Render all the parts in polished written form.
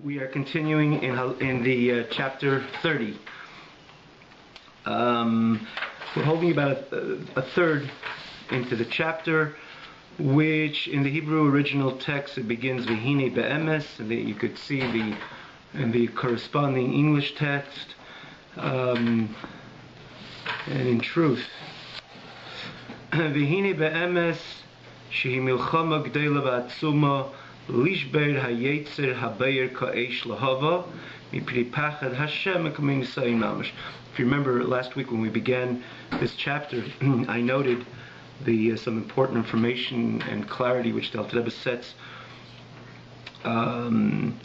We are continuing in the chapter 30. We're holding about a third into the chapter, which in the Hebrew original text it begins V'hine be'emes, and you could see in the corresponding English text, and in truth, V'hine be'emes shehi milchama g'dela v'atzuma lishber hayetzer habayir ka'esh lahava mipri pachad Hashem k'min nisayim mamash. If you remember last week when we began this chapter, I noted some important information and clarity which the Alter Rebbe sets in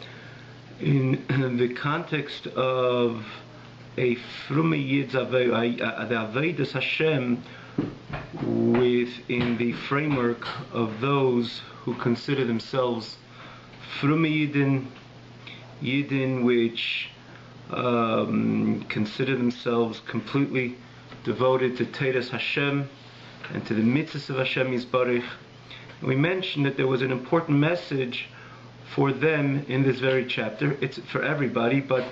the context of a frume yid's the Avodas Hashem within the framework of those who consider themselves frume Yidin which consider themselves completely devoted to Teiras Hashem and to the mitzvahs of Hashem Yisbarich. We mentioned that there was an important message for them in this very chapter. It's for everybody, but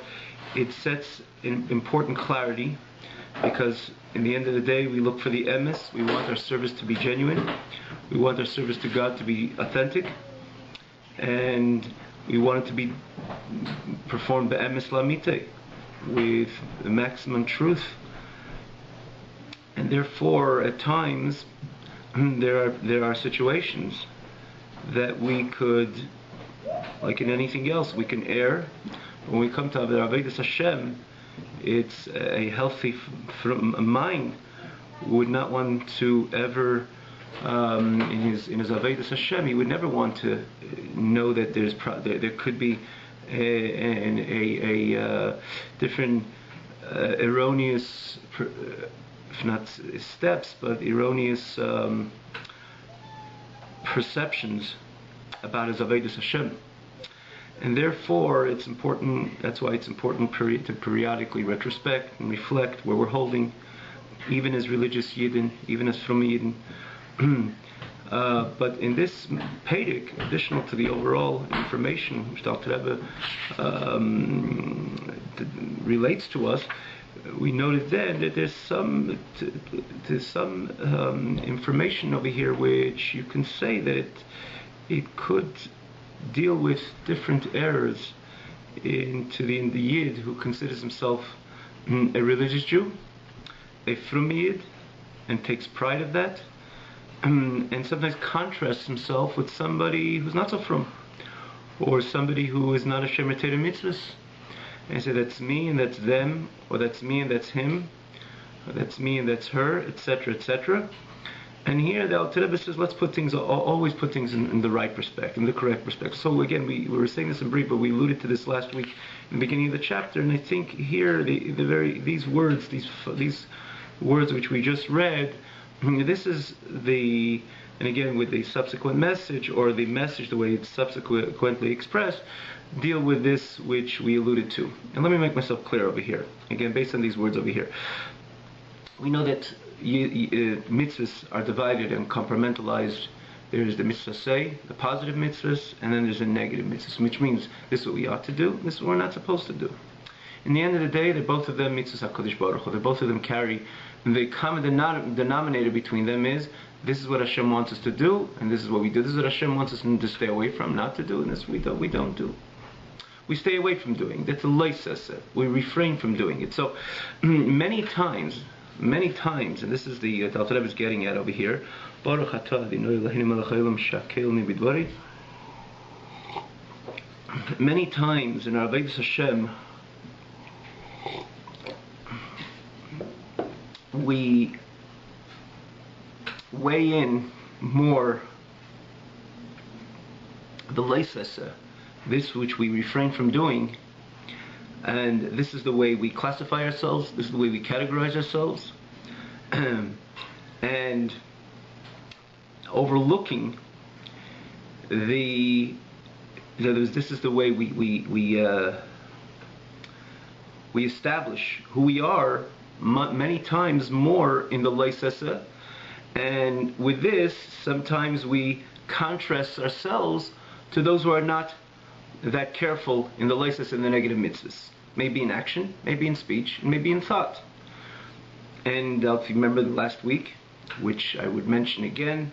it sets an important clarity, because in the end of the day we look for the emes. We want our service to be genuine, we want our service to God to be authentic, and we want it to be performed be'emes lamite, with the maximum truth. And therefore, at times, there are situations that we could, like in anything else, we can err. When we come to Avodas Hashem, it's a healthy mind would not want to ever, in his Avodas Hashem, he would never want to know that there could be a different erroneous, if not steps, but erroneous perceptions about his Avodas Hashem. And therefore, it's important. That's why it's important to periodically retrospect and reflect where we're holding, even as religious Yidden, even as from Yidden. But in this Pedic, additional to the overall information which Dr. Rebbe relates to us, we noted then that there's some information over here which you can say that it could deal with different errors in the Yid who considers himself a religious Jew, a frum Yid, and takes pride of that, and sometimes contrasts himself with somebody who's not so frum, or somebody who is not a shemer Torah mitzvahs, and say that's me and that's them, or that's me and that's him, or that's me and that's her, etc., etc. And here the Alter Rebbe says, let's always put things in the right perspective, in the correct perspective. So again, we were saying this in brief, but we alluded to this last week in the beginning of the chapter, and I think here these words which we just read, this is and again with the subsequent message, or the message the way it's subsequently expressed, deal with this which we alluded to. And let me make myself clear over here, again based on these words over here. We know that mitzvahs are divided and compartmentalized. There's the mitzvah say, the positive mitzvahs, and then there's the negative mitzvahs, which means this is what we ought to do, this is what we're not supposed to do. In the end of the day, they're both of them mitzvahs HaKadosh Baruch Hu. They both of them carry, the common denominator between them is, this is what Hashem wants us to do, and this is what we do. This is what Hashem wants us to stay away from, not to do, and this we don't do. We stay away from doing. That's a leisese. We refrain from doing it. So many times, and this is the Alter Rebbe is getting at over here. Baruch atah Adonai Eloheinu melech haolam shakelni bidvari. Many times in our Avodas Hashem, we weigh in more the leisese, this which we refrain from doing, and this is the way we classify ourselves, this is the way we categorize ourselves, and overlooking this is the way we establish who we are many times more in the leisese, and with this sometimes we contrast ourselves to those who are not that careful in the leisas and the negative mitzvahs. Maybe in action, maybe in speech, maybe in thought. And if you remember the last week, which I would mention again,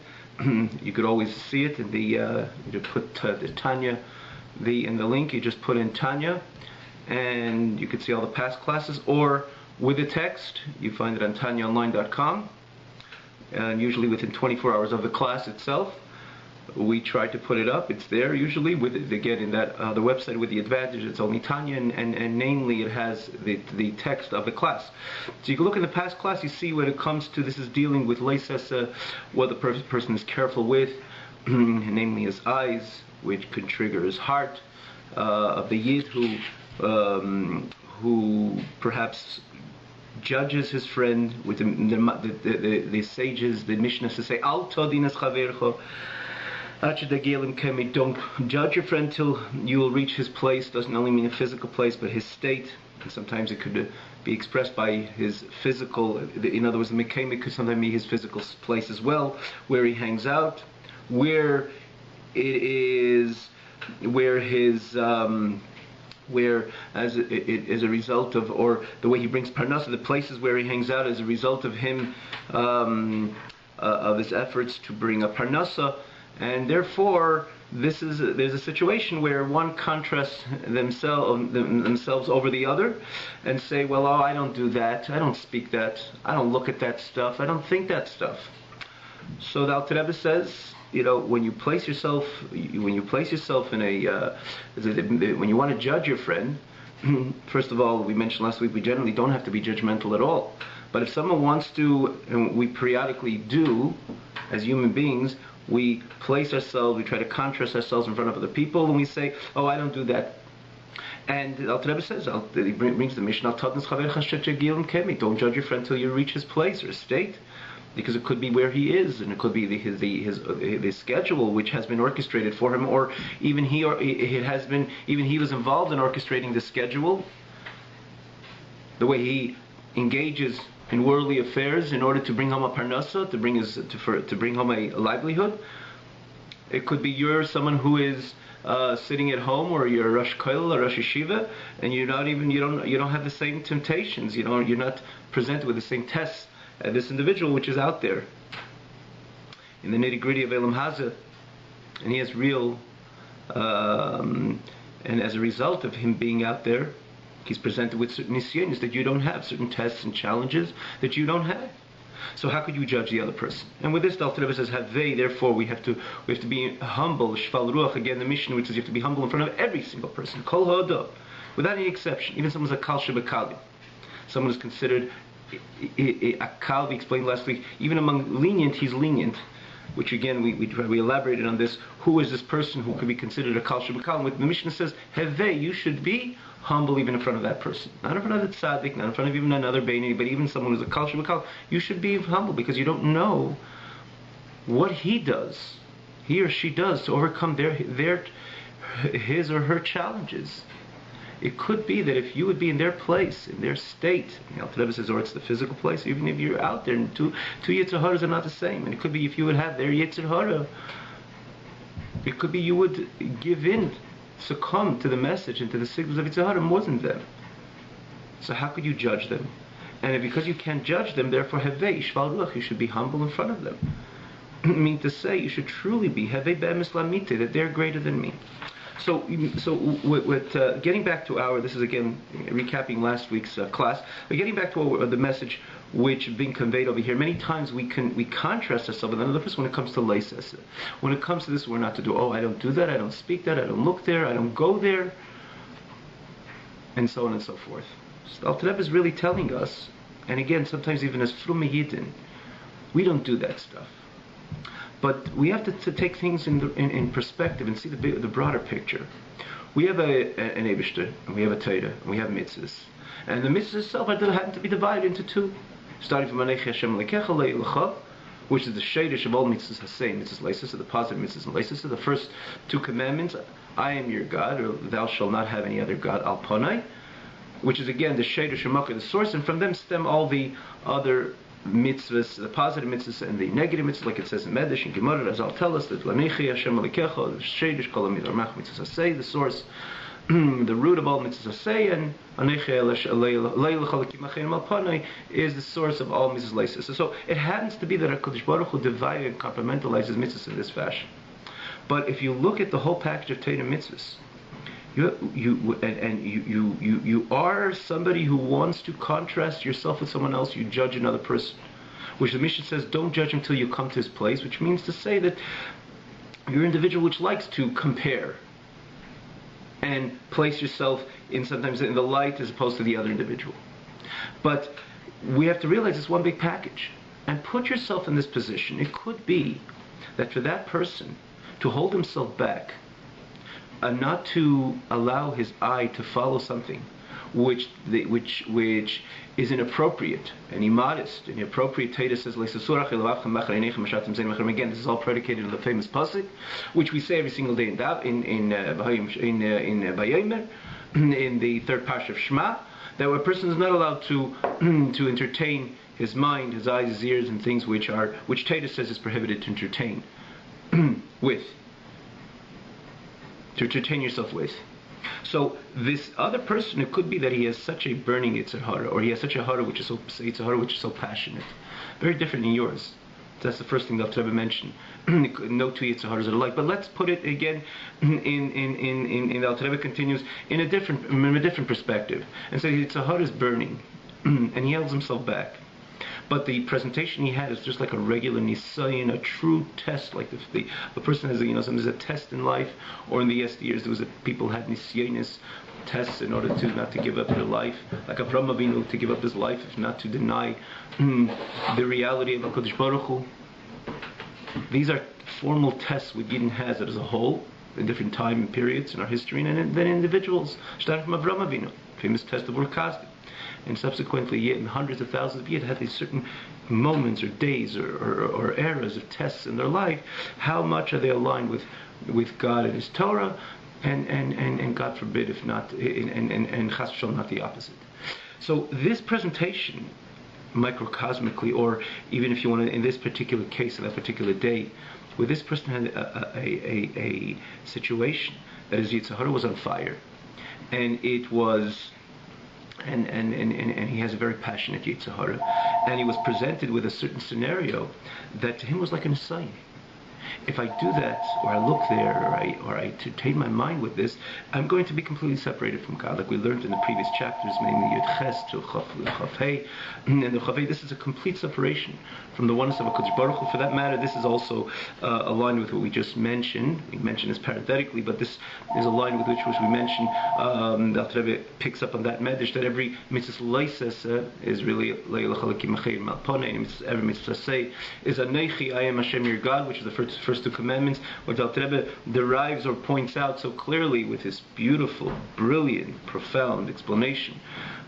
you could always see it in the, you put the Tanya, in the link, you just put in Tanya, and you could see all the past classes, or with the text, you find it on tanyaonline.com, and usually within 24 hours of the class itself, we try to put it up. It's there usually with, again, in that the website, with the advantage it's only Tanya, and namely it has the text of the class. So you can look in the past class, you see when it comes to, this is dealing with leisesa, what the person is careful with, namely his eyes, which could trigger his heart, of the yid who perhaps judges his friend with the sages, the Mishnah to say, Al todinas chavercho. Don't judge your friend till you will reach his place. Doesn't only mean a physical place, but his state. And sometimes it could be expressed by his physical, in other words, the mekayim could sometimes be his physical place as well, where he hangs out, where it is, where his, where as a result of, or the way he brings parnasa, the places where he hangs out as a result of him, of his efforts to bring a parnasa. And therefore, there's a situation where one contrasts themselves over the other, and say, well, oh, I don't do that, I don't speak that, I don't look at that stuff, I don't think that stuff. So the Alter Rebbe says, when you place yourself in a, when you want to judge your friend, first of all, we mentioned last week, we generally don't have to be judgmental at all. But if someone wants to, and we periodically do, as human beings, we place ourselves, we try to contrast ourselves in front of other people, and we say, oh, I don't do that. And the Alter Rebbe says, he brings the Mishnah, don't judge your friend till you reach his place or his state, because it could be where he is, and it could be his schedule, which has been orchestrated for him, or even he was involved in orchestrating the schedule, the way he engages in worldly affairs in order to bring home a parnasa, to bring home a livelihood. It could be you're someone who is sitting at home, or you're a Rosh Kollel, a Rosh Yeshiva, and you don't have the same temptations. You're not presented with the same tests as this individual, which is out there in the nitty gritty of Elam Hazeh, and he has real, and as a result of him being out there, he's presented with certain nisyonos that you don't have, certain tests and challenges that you don't have. So how could you judge the other person? And with this, the Alter Rebbe says, Havei, therefore we have to be humble, shval ruach, again the Mishnah, which says you have to be humble in front of every single person, kol ha'odah, without any exception. Even someone's a kal shebekali, someone is considered a kal. We explained last week, even among lenient, he's lenient. Which again, we elaborated on this. Who is this person who could be considered a kal shebekal? With the Mishnah says, Havei, you should be humble even in front of that person. Not in front of the tzaddik, not in front of even another beini, but even someone who's a kal shebekal. You should be humble, because you don't know what he or she does to overcome his or her challenges. It could be that if you would be in their place, in their state, the Alter Rebbe says, or it's the physical place, even if you're out there, and two Yetzer Haras are not the same. And it could be if you would have their Yetzer Hara, it could be you would give in, succumb to the message and to the signals of Yetzer Hara more than them. So how could you judge them? And because you can't judge them, therefore, Havei, shval ruach, you should be humble in front of them. I mean to say, you should truly be Havei be'emes lamite, that they're greater than me. So with getting back to this is again recapping last week's class, but getting back to the message which is being conveyed over here. Many times we contrast ourselves with another person when it comes to leisesa. When it comes to this, we're not to do, oh, I don't do that, I don't speak that, I don't look there, I don't go there, and so on and so forth. So Alter Rebbe is really telling us, and again, sometimes even as Frume Yidden, we don't do that stuff. But we have to take things in perspective and see the broader picture. We have an Eibishter, and we have a Torah, and we have mitzvahs. And the mitzvahs itself happen to be divided into two. Starting from Anechi Hashem Lekecha Le'elecha, which is the shadish of all mitzvahs Hasei, mitzvahs Leisesa, the positive mitzvahs and Leisesa, the first two commandments, I am your God, or thou shalt not have any other God, Al Panai, which is again the shadish Shemaka, the source, and from them stem all the other mitzvahs, the positive mitzvahs and the negative mitzvahs, like it says in Medrash and Gemara, as I'll tell us that Lanechi Hashem Alikecha, the Shadish Kol Amidar Mach Mitzvahs Asay, the source, the root of all mitzvahs Asay, and Anechi Leilach Alakim Malpanai is the source of all mitzvahs Leisis. So it happens to be that HaKadosh Baruch Hu divided and compartmentalizes mitzvahs in this fashion. But if you look at the whole package of Torah mitzvahs, you are somebody who wants to contrast yourself with someone else. You judge another person, which the Mishnah says, don't judge until you come to his place, which means to say that you're an individual which likes to compare and place yourself in sometimes in the light as opposed to the other individual. But we have to realize it's one big package, and put yourself in this position. It could be that for that person to hold himself back, not to allow his eye to follow something which is inappropriate and immodest. And the appropriate Torah says, again, this is all predicated on the famous pasuk, which we say every single day in Vayomer, in the third parsha of Shema, that a person is not allowed to entertain his mind, his eyes, his ears, and things which Torah says is prohibited to entertain to entertain yourself with. So this other person, it could be that he has such a burning Yetzer Hara, or he has such a Hara which is so passionate, very different than yours. That's the first thing the Alter Rebbe mentioned. No two Yetzer Haras are alike. But let's put it again in the Alter Rebbe continues in a different perspective, and so the Yetzer Hara is burning, and he holds himself back. But the presentation he had is just like a regular nisayon, a true test. Like if the person has, sometimes a test in life, or in the yesteryears there was people had nisyonis tests in order to not to give up their life, like Avraham Avinu to give up his life, if not to deny the reality of HaKadosh Baruch Hu. These are formal tests which Yidden has as a whole in different time periods in our history, and then individuals. Starting from Avraham Avinu, famous test of Ur Kasdi. And subsequently, yet in hundreds of thousands of years, had these certain moments or days or eras of tests in their life. How much are they aligned with God and His Torah, and God forbid if not, and Chas v'shalom not the opposite. So this presentation, microcosmically, or even if you want to, in this particular case, on that particular day, where this person had a situation that his Yetzer Hara was on fire, and it was. And he has a very passionate Yetzer Hara, and he was presented with a certain scenario that to him was like an assign. If I do that, or I look there, or I entertain my mind with this, I'm going to be completely separated from God, like we learned in the previous chapters, namely Yud Ches to Chaf Hei, and the Chaf Hei. This is a complete separation from the oneness of HaKadosh Baruch Hu. For that matter, this is also aligned with what we just mentioned. We mentioned this parenthetically, but this is aligned with which we mentioned. The Alter Rebbe picks up on that medrash that every mitzvah leises is really Leilach Alakim Malpanei, and every mitzvah say is Anechi, I am Hashem your God, which is the first two commandments, which Alter Rebbe derives or points out so clearly with his beautiful, brilliant, profound explanation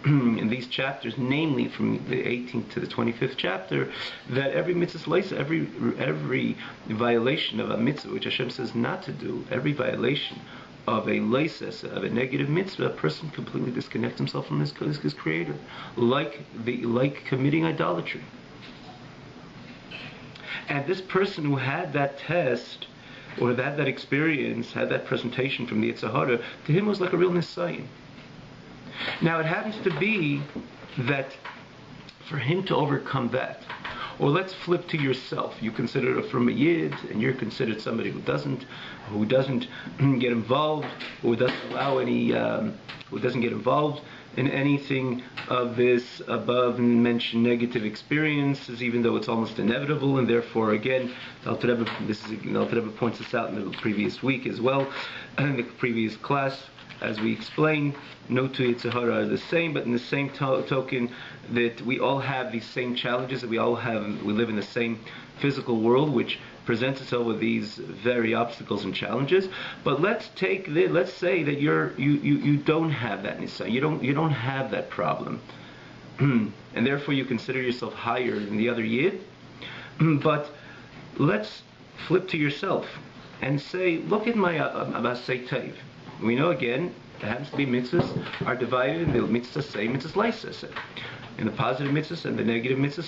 in these chapters, namely from the 18th to the 25th chapter, that every mitzvah leisa, every violation of a mitzvah which Hashem says not to do, every violation of a leises, of a negative mitzvah, a person completely disconnects himself from his creator, like committing idolatry. And this person who had that test, or had that experience, had that presentation from the Yetzer Hara, to him was like a real nisayon. Now it happens to be that for him to overcome that, or let's flip to yourself. You consider it from a Yid, and you're considered somebody who doesn't get involved, who doesn't allow any, who doesn't get involved in anything of this above mentioned negative experiences, even though it's almost inevitable, and therefore, again, the Alter Rebbe points this out in the previous week as well, in the previous class, as we explained, no two Yetzer Hara are the same, but in the same token that we all have these same challenges, that we live in the same physical world, which presents itself with these very obstacles and challenges. But let's say that you don't have that nisa, you don't have that problem, and therefore you consider yourself higher than the other Yid. But let's flip to yourself and say, look at my Abasei Teiv. We know again, it happens to be mitzvahs are divided into mitzvahs say, mitzvahs leises. in the positive mitzvahs and the negative mitzvahs.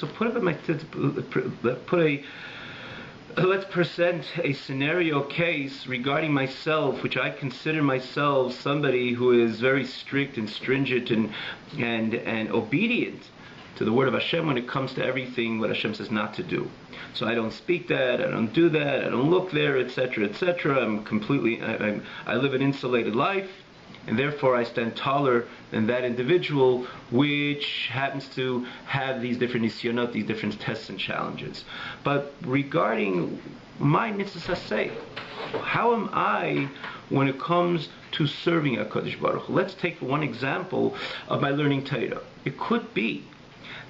So let's present a scenario case regarding myself, which I consider myself somebody who is very strict and stringent and obedient to the word of Hashem when it comes to everything what Hashem says not to do. So I don't speak that, I don't do that, I don't look there, etc., etc. I live an insulated life, and therefore I stand taller than that individual which happens to have these different nisyonot, these different tests and challenges. But regarding my mitzvahs haseh, how am I when it comes to serving HaKadosh Baruch Hu? Let's take one example of my learning Torah. It could be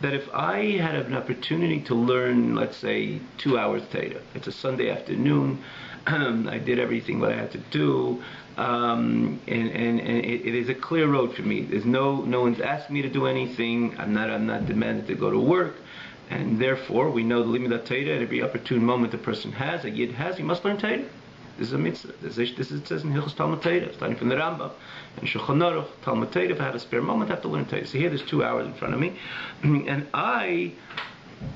that if I had an opportunity to learn, let's say, 2 hours Torah, it's a Sunday afternoon, I did everything what I had to do, and it is a clear road for me. There's no one's asked me to do anything. I'm not demanded to go to work, and therefore we know the limit of Torah. At every opportune moment a person has, a yid has, he must learn Torah. This is a mitzvah. This is it says in Hilchos Talmud Torah, starting from the Rambam and Shulchan Aruch, Talmud Torah. If I have a spare moment, I have to learn Torah. So here, there's 2 hours in front of me, and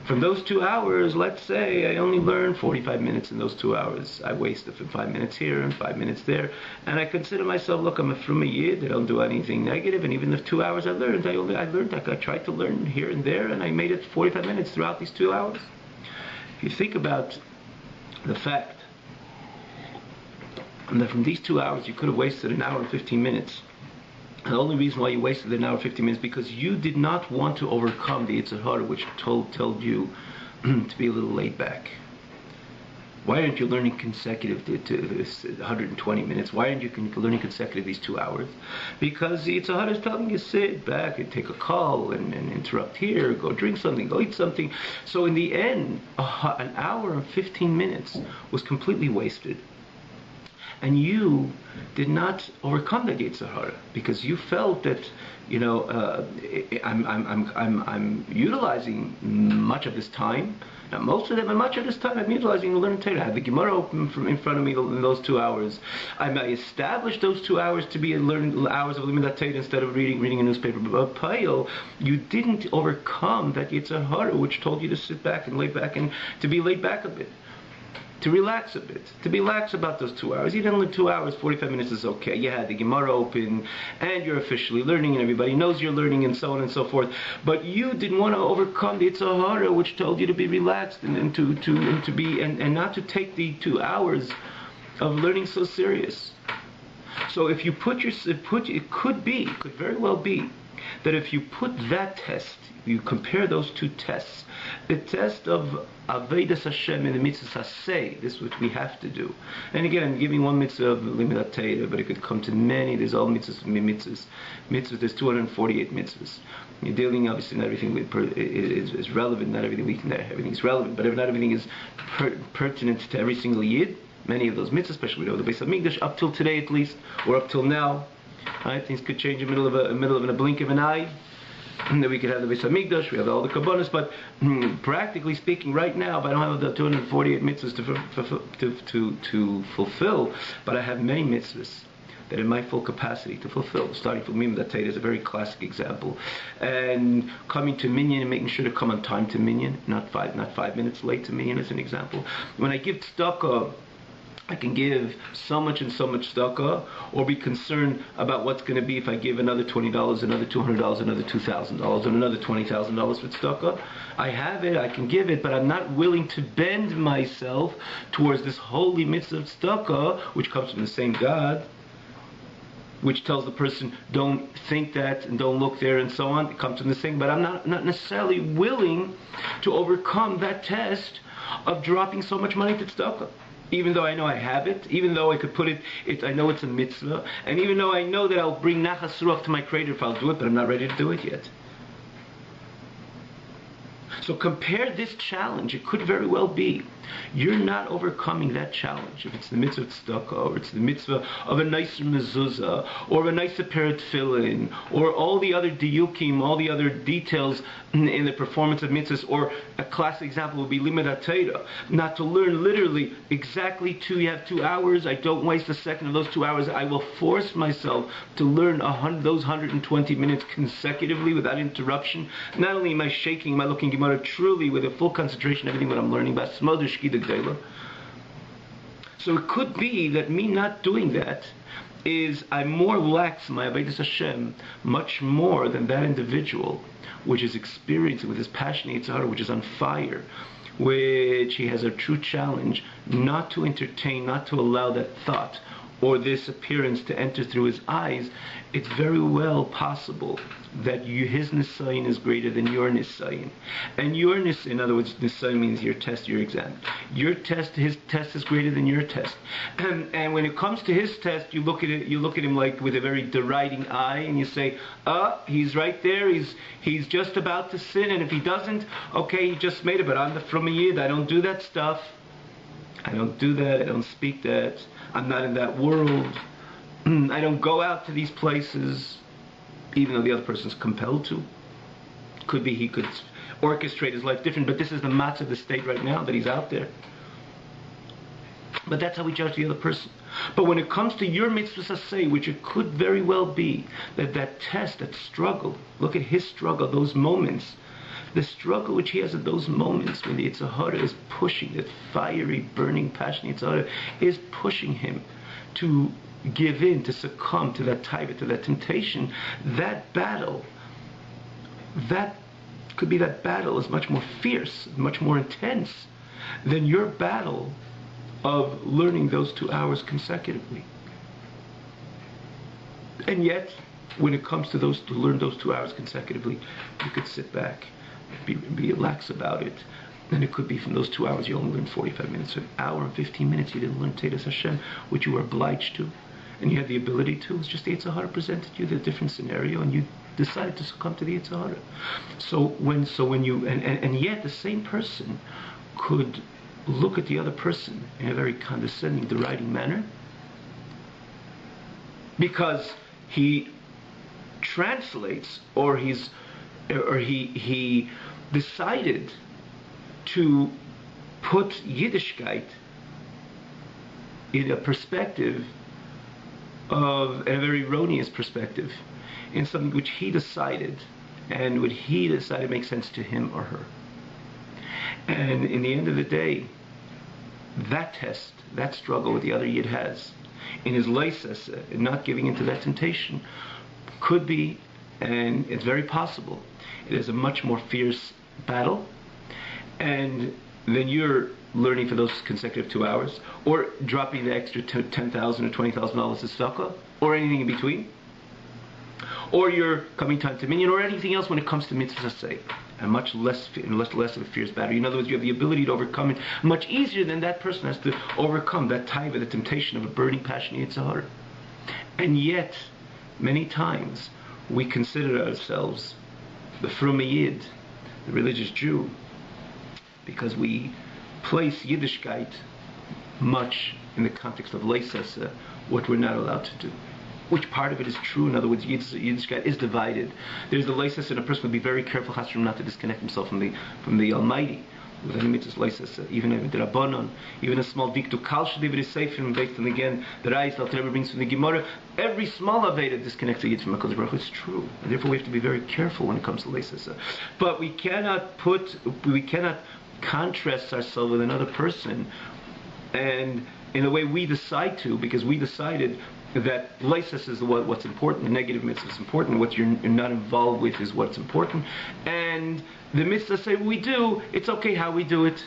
from those 2 hours, let's say I only learn 45 minutes in those 2 hours. I wasted 5 minutes here and 5 minutes there, and I consider myself, look, I'm from a yid. I don't do anything negative, and even the 2 hours I learned, I tried to learn here and there, and I made it 45 minutes throughout these 2 hours. If you think about the fact that from these 2 hours you could have wasted an hour and 15 minutes. And the only reason why you wasted an hour and 15 minutes is because you did not want to overcome the Yetzer Hara, which told you to be a little laid back. Why aren't you learning consecutive to 120 minutes? Why aren't you learning consecutive these 2 hours? Because the Yetzer Hara is telling you sit back and take a call and interrupt here, go drink something, go eat something. So in the end, an hour and 15 minutes was completely wasted. And you did not overcome the Yetzer Hara because you felt that, I'm utilizing much of this time. Not most of them, but much of this time I'm utilizing to learn Torah. I have the Gemara open in front of me in those 2 hours. I established those 2 hours to be learning hours of Limud Torah instead of reading a newspaper. But Payil, you didn't overcome that Yetzer Hara, which told you to sit back and lay back and to be laid back a bit. To relax a bit, to be lax about those 2 hours. Even only 2 hours, 45 minutes is okay. You had the Gemara open, and you're officially learning, and everybody knows you're learning, and so on and so forth. But you didn't want to overcome the Yetzer Hara, which told you to be relaxed and not to take the 2 hours of learning so serious. So if you it could very well be that if you put that test, you compare those 2 tests, the test of Avodas Hashem and the mitzvahs haseh, this which we have to do. And again, I'm giving one mitzvah of Limud Torah, but it could come to many. There's all mitzvahs. There's 248 mitzvahs. You're dealing, obviously, not everything is relevant. Not everything is relevant, but not everything is pertinent to every single yid. Many of those mitzvahs, especially with the Beis Hamikdash, up till today at least, or up till now, right? Things could change in the middle of a blink of an eye. That we could have the Beis Hamikdash, we have all the kabbalas, but practically speaking, right now, if I don't have the 248 mitzvahs to fulfill, but I have many mitzvahs that in my full capacity to fulfill. Starting from Limud Torah is a very classic example, and coming to minyan and making sure to come on time to minyan, not 5 minutes late to minyan, as an example. When I give tzedakah, I can give so much and so much tzedakah, or be concerned about what's going to be if I give another $20, another $200, another $2,000, and another $20,000 for tzedakah. I have it, I can give it, but I'm not willing to bend myself towards this holy mitzvah of tzedakah, which comes from the same God, which tells the person, don't think that, and don't look there, and so on. It comes from the same, but I'm not necessarily willing to overcome that test of dropping so much money to tzedakah. Even though I know I have it, even though I could put it, I know it's a mitzvah, and even though I know that I'll bring nachas ruach to my Creator if I'll do it, but I'm not ready to do it yet. So compare this challenge. It could very well be you're not overcoming that challenge. If it's the mitzvah of tzedakah, or it's the mitzvah of a nicer mezuzah, or a nicer pair of tefillin, or all the other diyukim, all the other details in the performance of mitzvahs, or a classic example would be limud HaTorah. Not to learn literally exactly you have 2 hours. I don't waste a second of those 2 hours. I will force myself to learn those 120 minutes consecutively without interruption. Not only am I shaking, am I looking Gemara truly with a full concentration, everything that I'm learning about. So it could be that me not doing that is I'm more lax in my Avodas Hashem much more than that individual which is experiencing with his passionate Yitzhar, which is on fire, which he has a true challenge not to entertain, not to allow that thought or this appearance to enter through his eyes. It's very well possible that his nisayin is greater than your nisayin. And your nisayin, in other words, nisayin means your test, your exam. Your test, his test is greater than your test. And when it comes to his test, you look at him like with a very deriding eye, and you say, he's right there, he's just about to sin, and if he doesn't, okay, he just made it, but I'm the from a yid, I don't do that stuff. I don't do that, I don't speak that, I'm not in that world, I don't go out to these places, even though the other person's compelled to. Could be he could orchestrate his life different, but this is the matz of the state right now, that he's out there. But that's how we judge the other person. But when it comes to your mitzvahs asay, which it could very well be that test, that struggle, look at his struggle, those moments, the struggle which he has at those moments when the Yetzer Hara is pushing, that fiery, burning, passionate Yetzer Hara is pushing him to give in, to succumb to that taiva, to that temptation, that battle, that could be that battle is much more fierce, much more intense than your battle of learning those 2 hours consecutively. And yet, when it comes to learn those 2 hours consecutively, you could sit back, be lax about it. And it could be from those 2 hours you only learned 45 minutes, an hour and 15 minutes you didn't learn Tedas Hashem, which you were obliged to, and you had the ability to. It's just the Yetzer Hara presented you the different scenario, and you decided to succumb to the Yetzer Hara. So when you and yet the same person could look at the other person in a very condescending, deriding manner, because he translates, or he decided to put Yiddishkeit in a perspective of a very erroneous perspective, in something which he decided, and what he decided makes sense to him or her. And in the end of the day, that test, that struggle with the other Yid has, in his leises, not giving into that temptation, could be, and it's very possible, it is a much more fierce battle, and then you're learning for those consecutive 2 hours, or dropping the extra $10,000 or $20,000 to tzedakah, or anything in between, or you're coming time to minyan, or anything else when it comes to mitzvahs asay, and much less of a fierce battle. In other words, you have the ability to overcome it much easier than that person has to overcome that taiva, the temptation of a burning, passionate Yetzer Hara. And yet, many times, we consider ourselves the frum yid, the religious Jew, because we place Yiddishkeit much in the context of leisesa, what we're not allowed to do. Which part of it is true? In other words, Yiddishkeit is divided. There's the leisesa, and a person would be very careful not to disconnect himself from the Almighty. With any mitzvahs leisesa, even the Rabbanon, even a small diktu kal shedivrei seifrim, based on again the Rayis Alter Rebbe brings from the Gemara. Every small aveda disconnects a yid from HaKadosh Baruch Hu. It's true, and therefore we have to be very careful when it comes to leisesa. But we cannot contrast ourselves with another person, and in the way we decide to, because we decided that leises is what's important, the negative mitzvah is important, what you're not involved with is what's important, and the mitzvah say we do, it's okay how we do it.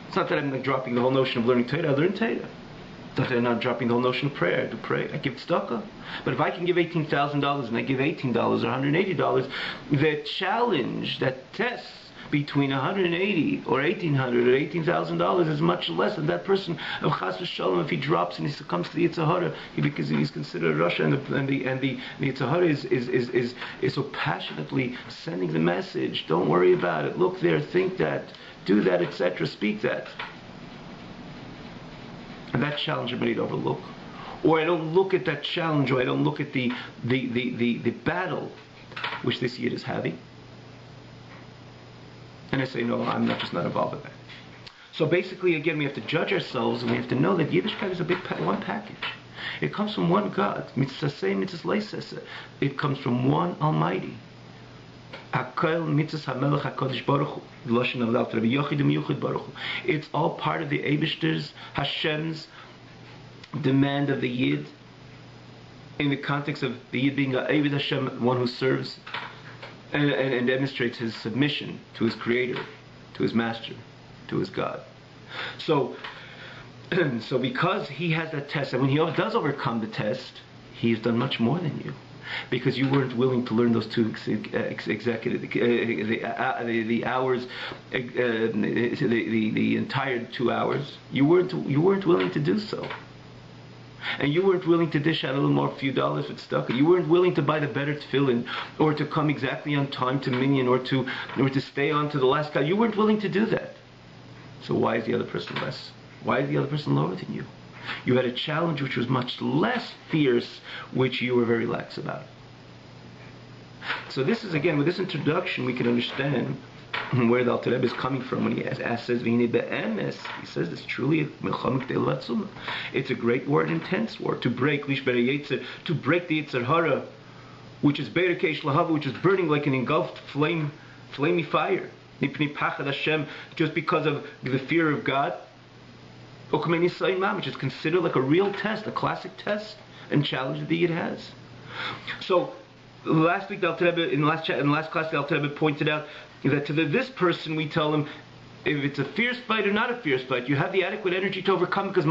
It's not that I'm dropping the whole notion of learning Torah, I learn Torah. It's not that I'm not dropping the whole notion of prayer, I do pray, I give tzedakah. But if I can give $18,000 and I give $18 or $180, the challenge, that test, between 180 or 1,800 or $18,000 is much less than that person of Chas v'Shalom. If he drops and he succumbs to the Yetzer Hara, because he's considered a Rasha, and the Yetzer Hara is so passionately sending the message. Don't worry about it. Look there, think that, do that, etc. Speak that. And that challenge I'm ready to overlook. Or I don't look at that challenge, or I don't look at the battle which this Yid is having. And I say, no, I'm just not involved in that. So basically, again, we have to judge ourselves, and we have to know that Yiddishkeit is a big one package. It comes from one God. It comes from one Almighty. It's all part of the Eibishter's, Hashem's demand of the Yid, in the context of the Yid being a Eivid Hashem, one who serves and demonstrates his submission to his Creator, to his Master, to his God. So because he has that test, and when he does overcome the test, he has done much more than you. Because you weren't willing to learn those two executive the hours, the entire 2 hours. You weren't willing to do so, and you weren't willing to dish out a little more, few dollars with stuff. You weren't willing to buy the better tefillin, or to come exactly on time to minyan, or to stay on to the last guy. You weren't willing to do that. So why is the other person less? Why is the other person lower than you? You had a challenge which was much less fierce, which you were very lax about. So this is, again, with this introduction, we can understand where the Alter Rebbe is coming from when he says, he says this truly, it's a great war, an intense war, to break the Yetzer Hara, which is Be'er Keish Lahava, which is burning like an engulfed flamey fire, just because of the fear of God, which is considered like a real test, a classic test and challenge that the Yid has. So last week, in the last class, the Alter Rebbe pointed out that to this person we tell him, if it's a fierce fight or not a fierce fight, you have the adequate energy to overcome, because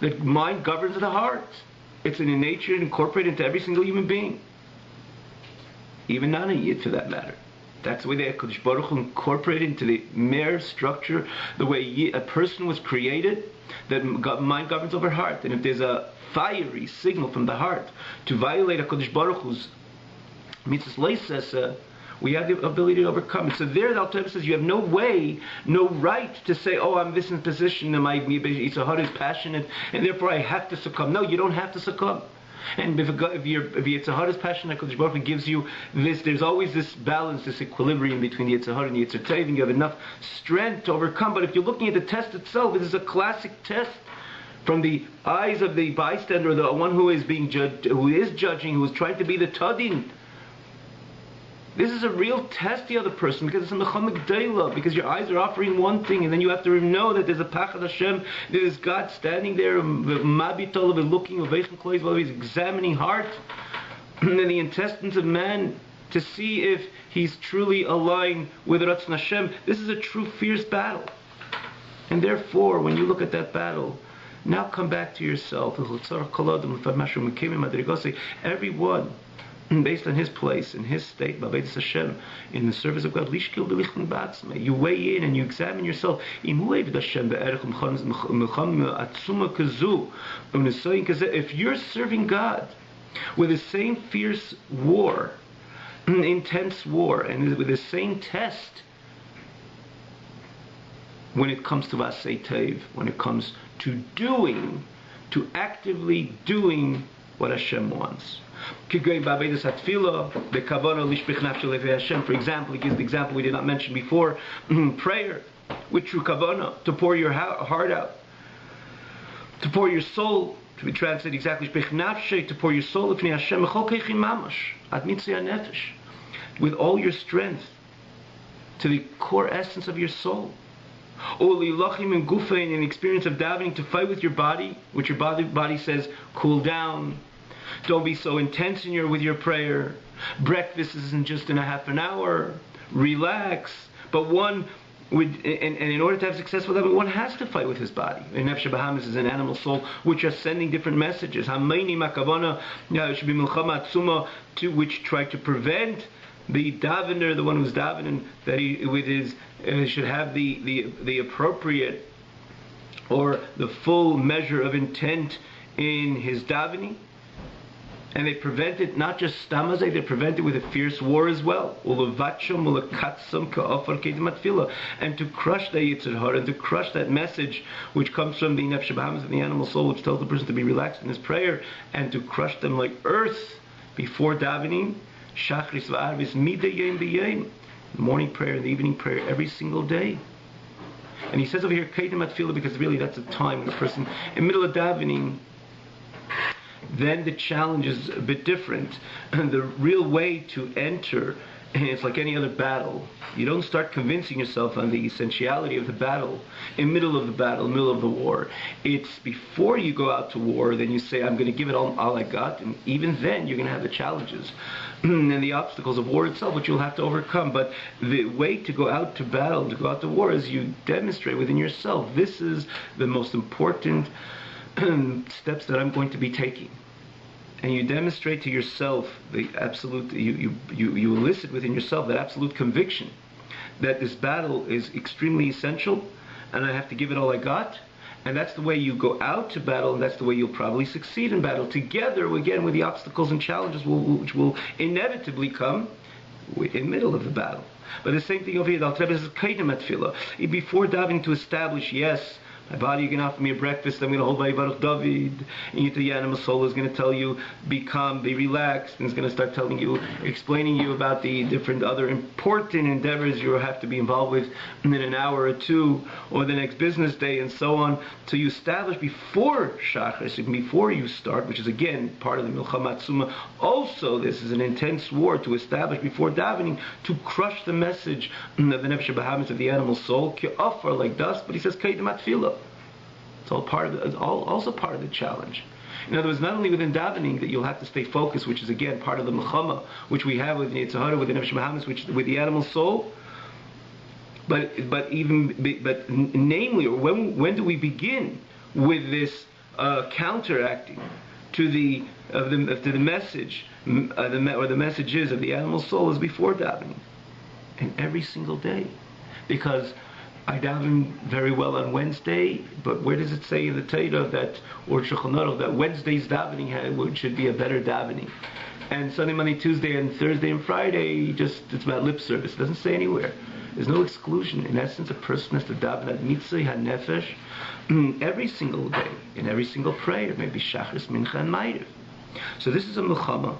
that mind governs the heart. It's in nature, incorporated into every single human being, even not a Yid for that matter. That's the way the HaKadosh Baruch Hu incorporated into the mere structure, the way a person was created, that mind governs over heart. And if there's a fiery signal from the heart to violate HaKadosh Baruch Hu's mitzvahs leisesa, we have the ability to overcome it. So there the Alter Rebbe says you have no way, no right to say, oh, I'm this in position, and my Yetzer Hara is passionate, and therefore I have to succumb. No, you don't have to succumb. And if Yetzer Hara is passionate, HaKadosh Baruch Hu gives you this, there's always this balance, this equilibrium between the Yetzer Hara and the Yetzer Tov, and you have enough strength to overcome. But if you're looking at the test itself, it is a classic test from the eyes of the bystander, the one who is being judged, who is judging, who is trying to be the Tadin. This is a real test the other person, because it's a Mechamek Deila, because your eyes are offering one thing, and then you have to know that there's a Pachad Hashem, there is God standing there, Mabitol, looking, while he's examining heart, and the intestines of man, to see if he's truly aligned with Ratzon Hashem. This is a true fierce battle. And therefore, when you look at that battle, now come back to yourself. Everyone, based on his place, in his state, Hashem, in the service of God, you weigh in and you examine yourself. If you're serving God with the same fierce war, intense war, and with the same test, when it comes to Vasei Tev, when it comes to actively doing what Hashem wants. For example, he gives the example we did not mention before, prayer with true kavanah, to pour your heart out, to pour your soul, to be translated exactly, to pour your soul with all your strength to the core essence of your soul. In the experience of davening, to fight with your body, which your body says, cool down. Don't be so intense with your prayer. Breakfast isn't just in a half an hour. Relax. But one and in order to have success with that, one has to fight with his body. And Nefesh Bahamas is an animal soul which are sending different messages. To which try to prevent The davener, the one who's davening, that he with his should have the appropriate or the full measure of intent in his davening. And they prevent it not just stamazay, they prevent it with a fierce war as well. And to crush the Yetzer Hara, and to crush that message which comes from the Nefesh Bahamas and the animal soul, which tells the person to be relaxed in his prayer, and to crush them like earth before davening. Shachris v'arvis midei yom b'yom, the morning prayer and the evening prayer every single day. And he says over here, Kedem Atfilah, because really that's a time when a person, in the middle of davening, then the challenge is a bit different. And the real way to enter, it's like any other battle. You don't start convincing yourself on the essentiality of the battle in the middle of the battle, in the middle of the war. It's before you go out to war, then you say, I'm going to give it all I got. And even then, you're going to have the challenges and the obstacles of war itself, which you'll have to overcome. But the way to go out to battle, to go out to war, is you demonstrate within yourself, this is the most important steps that I'm going to be taking. And you demonstrate to yourself the absolute, you elicit within yourself that absolute conviction that this battle is extremely essential and I have to give it all I got. And that's the way you go out to battle, and that's the way you'll probably succeed in battle, together again with the obstacles and challenges which will inevitably come in the middle of the battle. But the same thing over here, the Alter Rebbe says, Kedem Atfilah, before davening to establish, yes, my body, you can offer me a breakfast, I'm going to hold my Baruch David, and the animal soul is going to tell you, be calm, be relaxed, and it's going to start telling you, explaining you about the different other important endeavors you have to be involved with in an hour or two, or the next business day, and so on. So you establish before Shachris, before you start, which is again part of the Milchama Tzuma. Also, this is an intense war to establish before davening, to crush the message of the Nefesh Bahamis, of the animal soul, ki offer like dust, but he says, Kedem Atfilah. It's all part of also part of the challenge. In other words, not only within davening that you'll have to stay focused, which is again part of the Mechama, which we have with the Yetzer Hara, with the Nefesh Bahamis, which with the animal soul, but namely, or when do we begin with this counteracting to the message, or the messages of the animal soul, is before davening, and every single day, because I daven very well on Wednesday, but where does it say in the Torah that, or Shulchan Aruch, that Wednesday's davening should be a better davening, and Sunday, Monday, Tuesday, and Thursday and Friday, it's about lip service. It doesn't say anywhere. There's no exclusion. In essence, a person has to daven at mitzvah hanefesh every single day, in every single prayer, maybe Shachris, Mincha, and Ma'ariv. So this is a Milchama.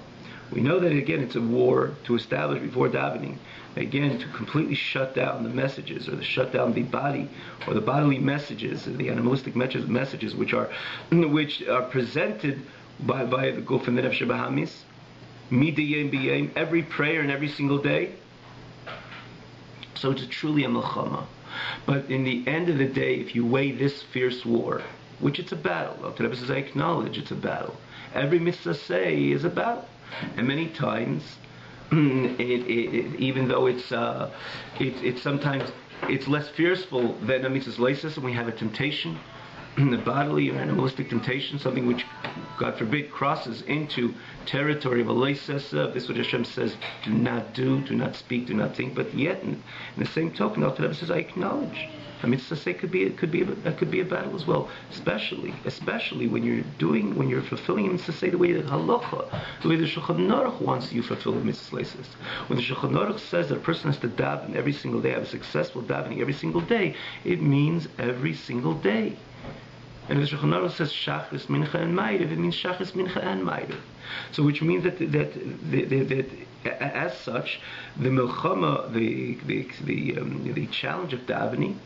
We know that again it's a war to establish before davening, again to completely shut down the messages, or to shut down the body, or the bodily messages, the animalistic messages which are presented by the Guf and the Nefesh Bahamis, midei yom b'yom, every prayer and every single day. So it's truly a Milchama. But in the end of the day, if you weigh this fierce war, which it's a battle, Alter Rebbe says, I acknowledge it's a battle. Every mitzvah say is a battle. And many times, even though it's sometimes it's less fearful than a mitzvah's leisus, and we have a temptation, the bodily or animalistic temptation, something which, God forbid, crosses into territory of a leisus. This is what Hashem says: do not do, do not speak, do not think. But yet, in the same token, Alter Rebbe says, I acknowledge. I mean, to say could be a battle as well, especially when you're fulfilling a mitzvah, the way that halacha, the way the Shulchan Aruch wants you to fulfill the mitzvah. When the Shulchan Aruch says that a person has to daven every single day, have a successful davening every single day, it means every single day. And the Shulchan Aruch says Shachris, Mincha, and Ma'ariv, it means Shachris, Mincha, and Ma'ariv. So which means that as such, the Milchama, the challenge of davening,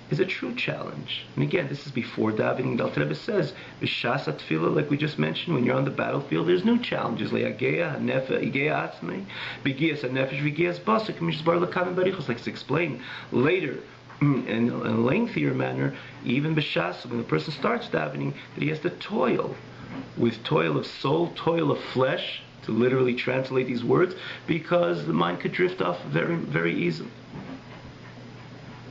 is a true challenge. And again, this is before davening. The Alter Rebbe says, B'shas atfilah, like we just mentioned, when you're on the battlefield, there's new challenges. Le'ageya hanefa, igeya atzmei, b'giyas hanefesh, v'giyas basik, k'mish zbar l'kam barichos, like it's explained later in a lengthier manner, even b'shas, when the person starts davening, that he has to toil with toil of soul, toil of flesh, to literally translate these words, because the mind could drift off very, very easily.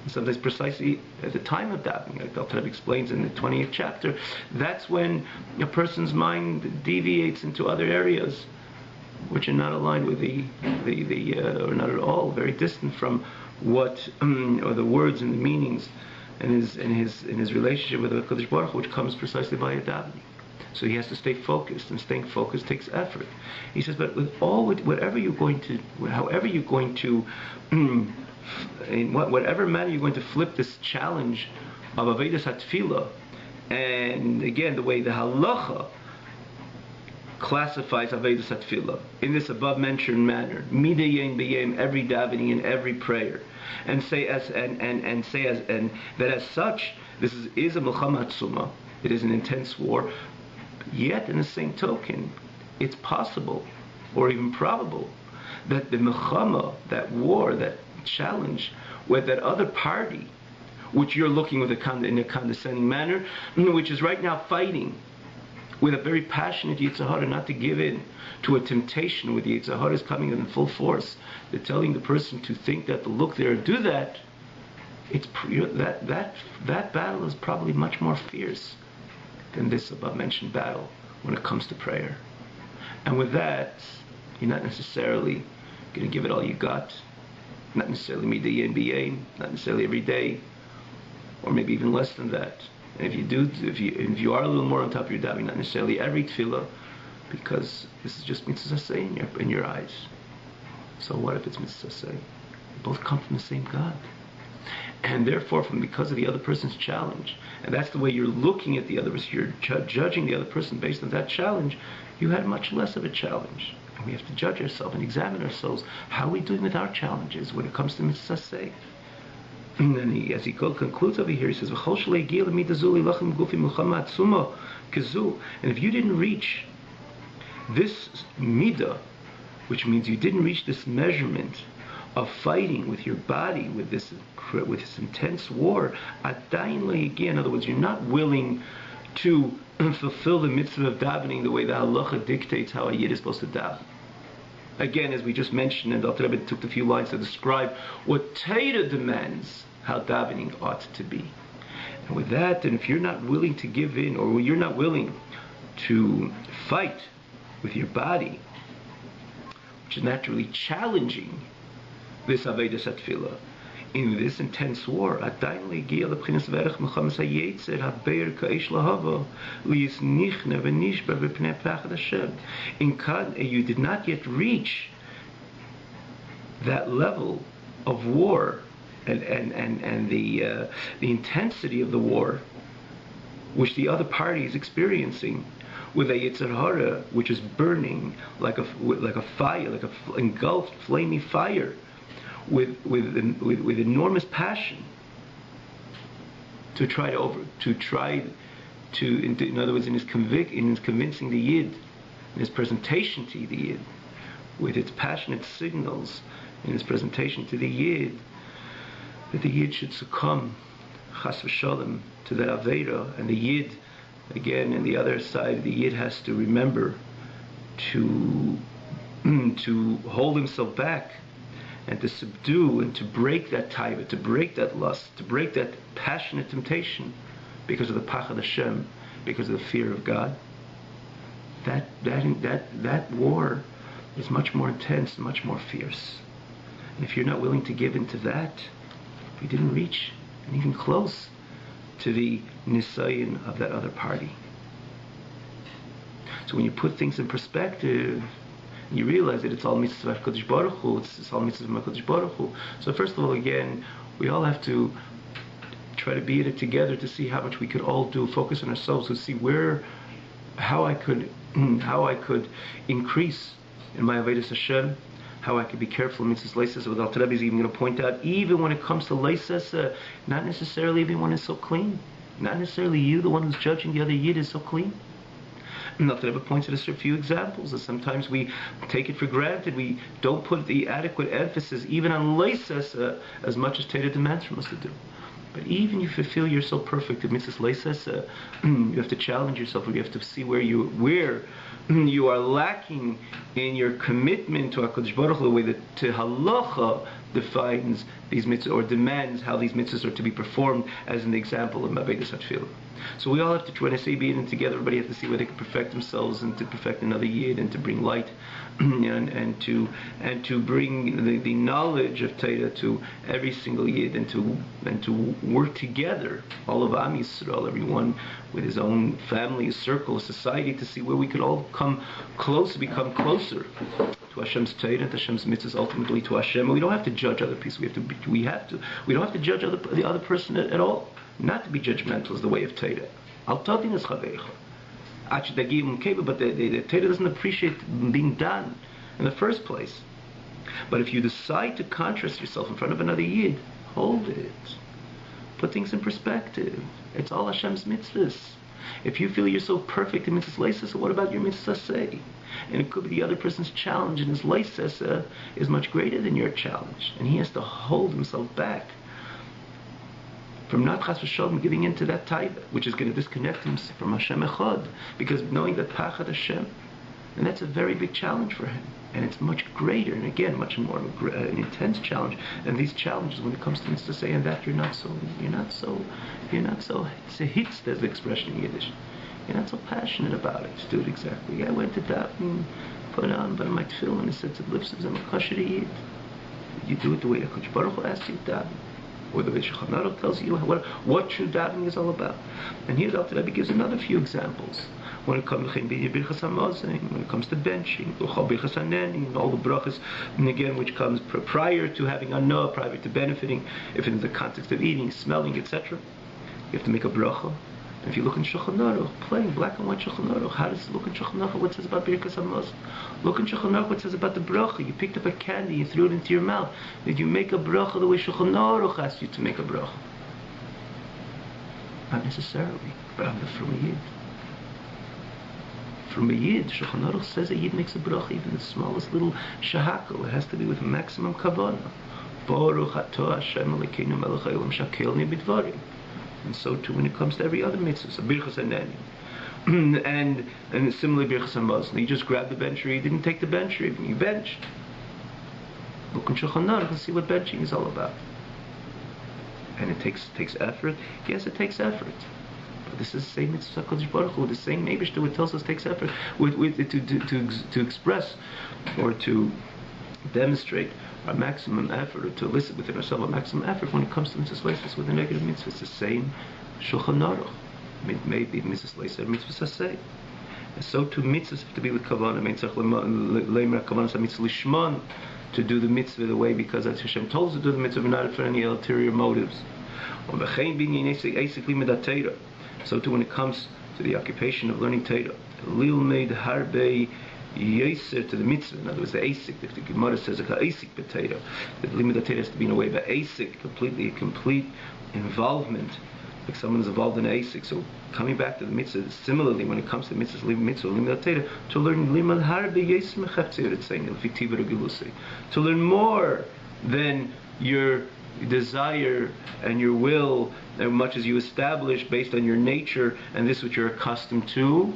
Sometimes precisely at the time of davening, like the Alter Rebbe explains in the 20th chapter, that's when a person's mind deviates into other areas, which are not aligned with or not at all, very distant from what, or the words and the meanings, and his relationship with the Kodesh Baruch Hu, which comes precisely by davening. So he has to stay focused, and staying focused takes effort. He says, but whatever you're going to, however you're going to, in whatever manner you're going to flip this challenge of Avodas HaTefillah, and again, the way the halacha classifies Avodas HaTefillah in this above-mentioned manner, midei yom b'yom, every davening and every prayer, and that as such, this is a milchama atzuma. It is an intense war. Yet, in the same token, it's possible, or even probable, that the milchama, that war, that challenge, with that other party, which you're looking with in a condescending manner, which is right now fighting with a very passionate Yetzer Hara not to give in to a temptation where the Yetzer Hara is coming in full force. They're telling the person to think that, to look there, do that. That battle is probably much more fierce than this above-mentioned battle when it comes to prayer. And with that, you're not necessarily going to give it all you got. Not necessarily midei yom b'yom, not necessarily every day, or maybe even less than that. And if you are a little more on top of your davening, not necessarily every tefillah, because this is just mitzvah saseh in your eyes. So what if it's mitzvah saseh? They both come from the same God. And therefore, because of the other person's challenge, and that's the way you're looking at the other person, you're judging the other person based on that challenge, you had much less of a challenge. And we have to judge ourselves and examine ourselves. How are we doing with our challenges when it comes to mitzvah saseh? And then as he concludes over here, he says, and if you didn't reach this midah, which means you didn't reach this measurement of fighting with your body, with this intense war, in other words, you're not willing to fulfill the mitzvah of davening the way the halacha dictates how a yid is supposed to daven. Again, as we just mentioned, and Dr. Rebbe took a few lines to describe what Torah demands how davening ought to be. And with that, and if you're not willing to give in, or you're not willing to fight with your body, which is naturally challenging this Avodas HaTefillah, in this intense war, you did not yet reach that level of war and the intensity of the war which the other party is experiencing, with a Yetzer Hara which is burning like a fire, like a engulfed, flaming fire, with enormous passion, in other words, in his convincing the Yid, in his presentation to the Yid, with its passionate signals, in his presentation to the Yid, that the Yid should succumb, chas v'shalom, to that Aveda, and the Yid, again, on the other side, the Yid has to remember to hold himself back, and to subdue and to break that taiva, to break that lust, to break that passionate temptation, because of the pachad Hashem, because of the fear of God. That war is much more intense and much more fierce. And if you're not willing to give into that, if you didn't reach and even close to the nisayin of that other party. So when you put things in perspective, you realize that it's all mitzvah of Kodesh Baruch Hu, it's all mitzvah of Kodesh Baruch Hu. So first of all, again, we all have to try to be in it together to see how much we could all do, focus on ourselves, to see how I could increase in my Avodas Hashem, how I could be careful in mitzvahs leises. What Alter Rebbe is even going to point out, even when it comes to leises, not necessarily everyone is so clean. Not necessarily you, the one who's judging the other Yid, is so clean. And Alter Rebbe pointed us to a few examples that sometimes we take it for granted. We don't put the adequate emphasis even on leises as much as Torah demands from us to do. But even if you feel you're so perfect in mitzvahs leises, you have to challenge yourself, or you have to see where you are lacking in your commitment to HaKadosh Baruch Hu, the way that halacha defines these mitzvahs or demands how these mitzvahs are to be performed, as an example of Mavedas HaTfilah. So we all have to, when I say be in together, everybody has to see where they can perfect themselves and to perfect another yid and to bring light and to bring the knowledge of Torah to every single yid and to work together, all of Am Yisrael, everyone with his own family, circle, society, to see where we could all come close, become closer to Hashem's Torah and to Hashem's mitzvahs, ultimately to Hashem. And we don't have to judge other people. We don't have to judge the other person at all. Not to be judgmental is the way of Torah. Al tadin es chavecha. But the Torah doesn't appreciate being done in the first place. But if you decide to contrast yourself in front of another yid, hold it. Put things in perspective. It's all Hashem's mitzvahs. If you feel you're so perfect in mitzvahs leisa, so what about your mitzvahs say? And it could be the other person's challenge in his leisa is much greater than your challenge, and he has to hold himself back from not chas v'shalom giving into that taiva, which is going to disconnect him from Hashem Echad, because knowing that pachad Hashem, and that's a very big challenge for him, and it's much greater, and again, much more an intense challenge. And these challenges, when it comes to mitzvah say, and that you're not so hitz, there's the expression in Yiddish. You're not so passionate about it. Just do it exactly. I went to daven, put on, but my tefillin, and it said to the lips of them, yid. You do it the way the Kodesh Baruch Hu asked you to daven, or the way Shulchan Aruch tells you what true davening is all about. And here, Dr. Rebbe gives another few examples. When it comes to birchas hamazon, when it comes to benching, birchas hanenin, all the brachas, and again, which comes prior to having anah, prior to benefiting, if in the context of eating, smelling, etc., you have to make a bracha. If you look in Shulchan Aruch, plain black and white Shulchan Aruch, how does it look in Shulchan Aruch? What it says about birchas hamazon? Look in Shulchan Aruch what it says about the bracha. You picked up a candy, you threw it into your mouth. Did you make a bracha the way Shulchan Aruch asked you to make a bracha? Not necessarily, but from a yid. From a yid, Shulchan Aruch says a yid makes a bracha, even the smallest little shahakel. It has to be with maximum kavanah. Baruch atah Hashem Elokeinu melech haolam shakelni bidvarim. And so too when it comes to every other mitzvah, so birchas hanenin, and similarly birchas hamazon. You just grabbed the bencher, you didn't take the bencher, even you benched. Look in Shulchan Aruch and see what benching is all about. And it takes effort. Yes, it takes effort. But this is the same mitzvah HaKadosh Baruch Hu, the same Eibishter who tells us it takes effort to express or to demonstrate our maximum effort, or to elicit within ourselves a maximum effort when it comes to mitzvahs leisas with the negative mitzvahs. It's the same Shulchan Aruch. Maybe mitzvahs leisas or mitzvahs asay. And so too mitzvahs have to be with kavanah. To do the mitzvah the way, because that's Hashem told us to do the mitzvah, not for any ulterior motives. So too when it comes to the occupation of learning Torah, lilmeid harbe yeser to the mitzvah. In other words, the asik. If the Gemara says a asik b'Torah, the limud Torah has to be in a way of asik, complete involvement, like someone is involved in asik. So coming back to the mitzvah, similarly when it comes to mitzvahs, limud Torah, to learn limud harbe yeser mechavtzir, it's saying to learn more than your desire and your will, as much as you establish based on your nature and this which you're accustomed to.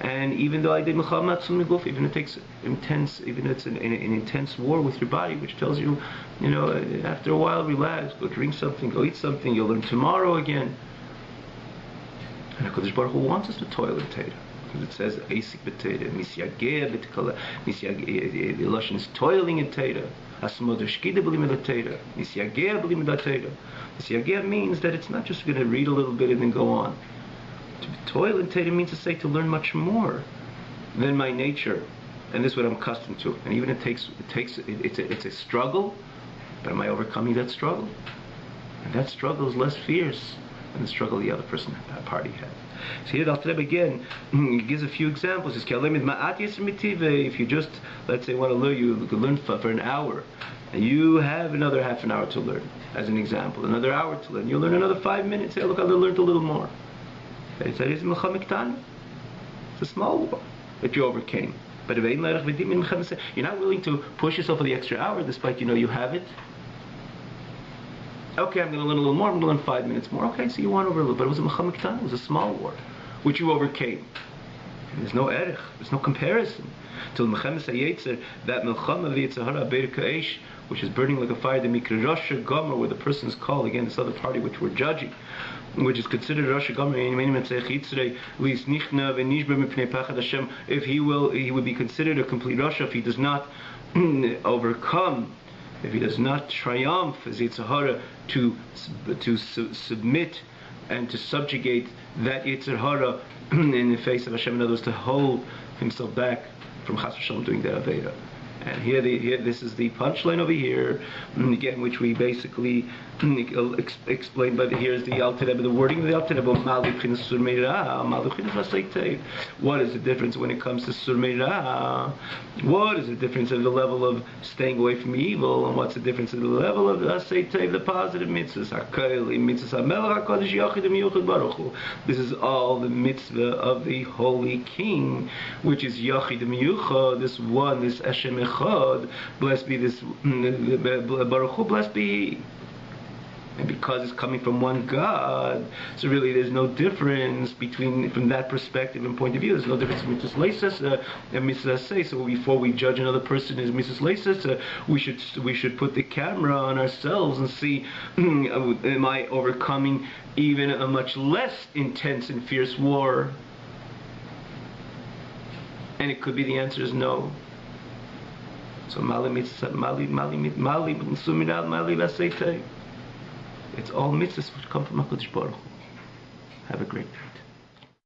And even though I did mechamat, even it takes intense, even it's an intense war with your body, which tells you, after a while, relax, go drink something, go eat something, you'll learn tomorrow again. And HaKadosh Baruch Hu wants us to toil in Torah. It says Eisik b'Torah, Misyageh b'Tkala, the Lashon is toiling in Torah. Asmoder shkida b'limud Torah, Misyageh b'limud Torah. Misyageh means that it's not just going to read a little bit and then go on. To toil in Torah means to say to learn much more than my nature, and this is what I'm accustomed to. And even it's a struggle, but am I overcoming that struggle? And that struggle is less fierce than the struggle the other person, that party had. So here Dr. Rebbe again gives a few examples. If you just, let's say, want to learn, you could learn for an hour, and you have another half an hour to learn, as an example, another hour to learn. You'll learn another 5 minutes. Say, look, I learned a little more. It's a small war that you overcame. But you're not willing to push yourself for the extra hour, despite you have it. Okay, I'm going to learn a little more. I'm going to learn 5 minutes more. Okay, so you won over a little, but it was a Mechamek Tan. It was a small war, which you overcame. There's no erech, there's no comparison. Till Mechemes HaYetzer, that Milchama v'Yetzer Hara Beir Ka'esh, which is burning like a fire, the Mikra Rasha Gomer, where the person is called, again, this other party which we're judging, which is considered Rasha Gomer, if he would be considered a complete Rasha if he does not overcome, if he does not triumph as Yetzer Hara to submit and to subjugate that Yetzer Hara in the face of Hashem, in other words, to hold himself back from Chas v'Shalom doing that Aveda. And here this is the punchline over here, again, which we basically explained. But here's the Alter Rebbe, the wording of the Alter Rebbe: what is the difference when it comes to Sur Meirah? What is the difference in the level of staying away from evil, and what's the difference in the level of Asay Tev, the positive mitzvahs? This is all the mitzvah of the Holy King, which is Yachid Miyuchad, this one, this Hashem Echad, blessed be this Baruch Hu, blessed be He. And because it's coming from one God, so really there's no difference from that perspective and point of view. There's no difference between mitzvah leisas and mitzvah say. So before we judge another person as mitzvah leisas, we should put the camera on ourselves and see, am I overcoming even a much less intense and fierce war? And it could be the answer is no. So mali mitzvah, mali sumiral, mali vasei. It's all mitzvahs which come from HaKadosh Baruch Hu. Have a great day.